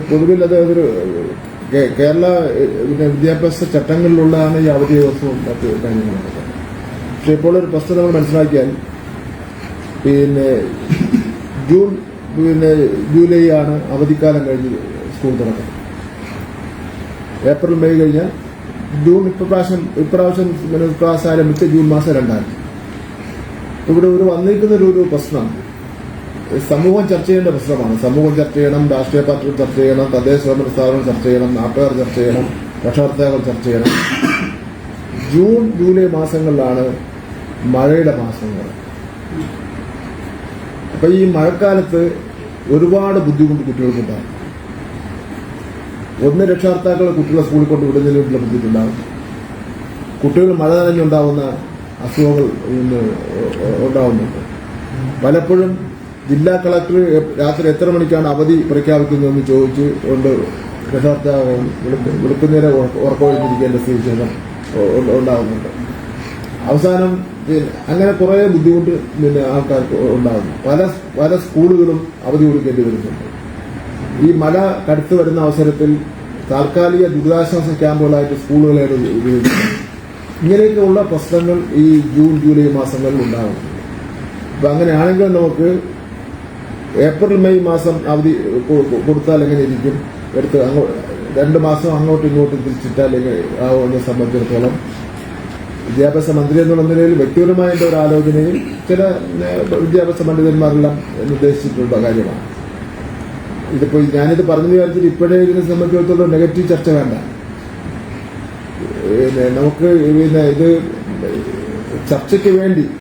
പൊതുവിൽ അത് ഒരു കേരള വിദ്യാഭ്യാസ ചട്ടങ്ങളിലുള്ളതാണ് ഈ അവധി ദിവസവും മറ്റ് കാര്യങ്ങളൊക്കെ. പക്ഷെ ഇപ്പോൾ ഒരു പ്രശ്നം നമ്മൾ മനസ്സിലാക്കിയാൽ ജൂലൈ ആണ് അവധിക്കാലം കഴിഞ്ഞ് സ്കൂൾ തുറക്കുന്നത്. ഏപ്രിൽ മെയ് കഴിഞ്ഞാൽ ജൂൺ ഇപ്രാവശ്യം ക്ലാസ് ആരംഭിച്ച ജൂൺ മാസം 2 ഇവിടെ വന്നിരിക്കുന്ന ഒരു പ്രശ്നം സമൂഹം ചർച്ച ചെയ്യേണ്ട പ്രശ്നമാണ്. സമൂഹം ചർച്ച ചെയ്യണം, രാഷ്ട്രീയ പാർട്ടികൾ ചർച്ച ചെയ്യണം, തദ്ദേശ സ്വയംഭരണ സ്ഥാപനങ്ങൾ ചർച്ച ചെയ്യണം, നാട്ടുകാർ ചർച്ച ചെയ്യണം, രക്ഷകർത്താക്കൾ ചർച്ച ചെയ്യണം. ജൂൺ ജൂലൈ മാസങ്ങളിലാണ് മഴയുടെ മാസങ്ങൾ. അപ്പൊ ഈ മഴക്കാലത്ത് ഒരുപാട് ബുദ്ധിമുട്ട് കുട്ടികൾക്കുണ്ടാകും. ഒന്ന്, രക്ഷകർത്താക്കൾ കുട്ടികളെ സ്കൂളിൽ കൊണ്ട് വിടുന്നതിനുള്ള ബുദ്ധിമുട്ടുണ്ടാകും. കുട്ടികൾ മഴ നനഞ്ഞുണ്ടാവുന്ന അസുഖങ്ങൾ ഉണ്ടാവുന്നുണ്ട്. പലപ്പോഴും ജില്ലാ കളക്ടർ രാത്രി എത്ര മണിക്കാണ് അവധി പ്രഖ്യാപിക്കുന്നതെന്ന് ചോദിച്ച് കൊണ്ട് രക്ഷകർത്താക്കൾ വിളിക്കുന്നതിനെ ഉറപ്പുവരുത്തിരിക്കേണ്ട സ്ഥിതിവിശേഷം ഉണ്ടാകുന്നുണ്ട്. അവസാനം അങ്ങനെ കുറെ ബുദ്ധിമുട്ട് ആൾക്കാർക്ക് ഉണ്ടാകുന്നു. പല സ്കൂളുകളും അവധി കൊടുക്കേണ്ടി വരുന്നുണ്ട്. ഈ മഴ കടുത്തു വരുന്ന അവസരത്തിൽ താൽക്കാലിക ദുരിതാശ്വാസ ക്യാമ്പുകളായിട്ട് സ്കൂളുകളെ ഉപയോഗിക്കുന്നു. ഇങ്ങനെയൊക്കെയുള്ള പ്രശ്നങ്ങൾ ഈ ജൂൺ ജൂലൈ മാസങ്ങളിൽ ഉണ്ടാകുന്നു. അപ്പൊ അങ്ങനെയാണെങ്കിൽ നമുക്ക് ഏപ്രിൽ മെയ് മാസം അവധി കൊടുത്താൽ എങ്ങനെ ഇരിക്കും? 2 മാസം അങ്ങോട്ടും ഇങ്ങോട്ടും തിരിച്ചിട്ടാൽ ആവുമെന്നെ സംബന്ധിച്ചിടത്തോളം വിദ്യാഭ്യാസ മന്ത്രി എന്നുള്ള നിലയിൽ വ്യക്തിപരമായ എന്റെ ഒരു ആലോചനയിൽ ചില വിദ്യാഭ്യാസ പണ്ഡിതന്മാരെല്ലാം നിർദ്ദേശിച്ചിട്ടുള്ള കാര്യമാണ്. ഇതിപ്പോ ഞാനിത് പറഞ്ഞു വിചാരിച്ചിട്ട് ഇപ്പോഴേ ഇതിനെ സംബന്ധിച്ചിടത്തോളം നെഗറ്റീവ് ചർച്ച വേണ്ട. നമുക്ക് ഇത് ചർച്ചയ്ക്ക് വേണ്ടി